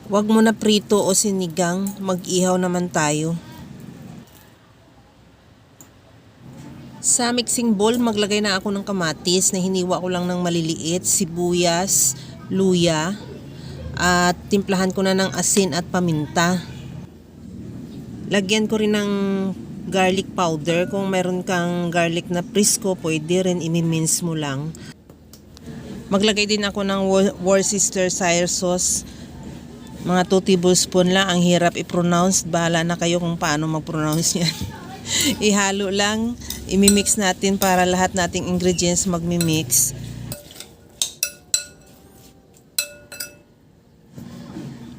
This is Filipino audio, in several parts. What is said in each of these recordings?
Wag mo na prito o sinigang, mag-ihaw naman tayo. Sa mixing bowl, maglagay na ako ng kamatis na hiniwa ko lang ng maliliit, sibuyas, luya, at timplahan ko na ng asin at paminta. Lagyan ko rin ng garlic powder. Kung meron kang garlic na Prisco, pwede rin, imi-mince mo lang. Maglagay din ako ng Worcestershire sauce. Mga 2 tablespoon lang, ang hirap i-pronounce. Bahala na kayo kung paano mag-pronounce yan. Ihalo lang, imimix natin para lahat nating ingredients magmimix.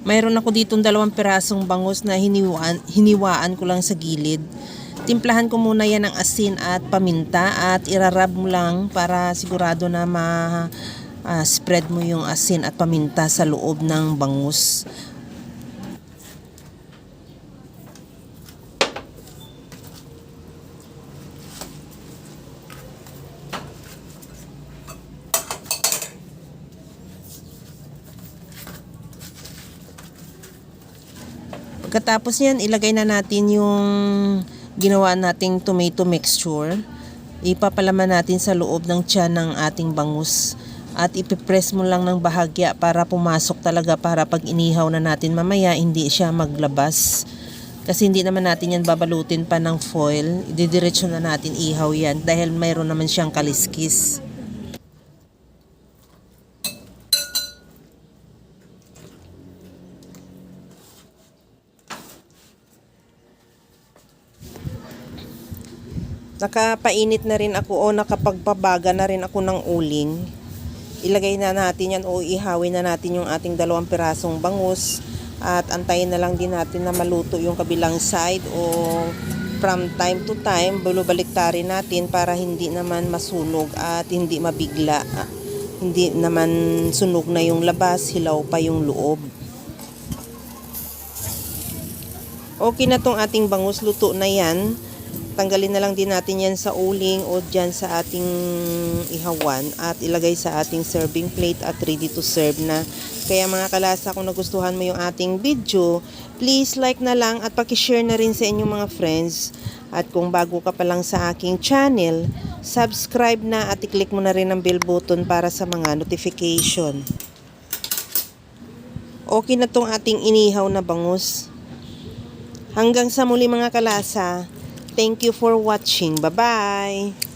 Mayroon ako ditong 2 pirasong bangus na hiniwaan ko lang sa gilid. Timplahan ko muna yan ng asin at paminta at irarab mo lang para sigurado na spread mo yung asin at paminta sa loob ng bangus. Pagkatapos yan, ilagay na natin yung ginawa nating tomato mixture. Ipapalaman natin sa loob ng tiyan ng ating bangus. At ipipress mo lang ng bahagya para pumasok talaga, para pag inihaw na natin mamaya, hindi siya maglabas. Kasi hindi naman natin yan babalutin pa ng foil. Ididiretso na natin ihaw yan dahil mayroon naman siyang kaliskis. Nakapainit na rin ako o nakapagbabaga na rin ako ng uling. Ilagay na natin yan o ihawin na natin yung ating 2 pirasong bangus at antayin na lang din natin na maluto yung kabilang side o from time to time baliktarin natin para hindi naman masunog at hindi mabigla. Hindi naman sunog na yung labas, hilaw pa yung loob. Okay na tong ating bangus, luto na yan. Tanggalin na lang din natin yan sa uling o dyan sa ating ihawan at ilagay sa ating serving plate at ready to serve na. Kaya mga kalasa, kung nagustuhan mo yung ating video, please like na lang at pakishare na rin sa inyong mga friends. At kung bago ka pa lang sa aking channel, subscribe na at i-click mo na rin ang bell button para sa mga notification. Okay na tong ating inihaw na bangus. Hanggang sa muli mga kalasa. Thank you for watching. Bye-bye!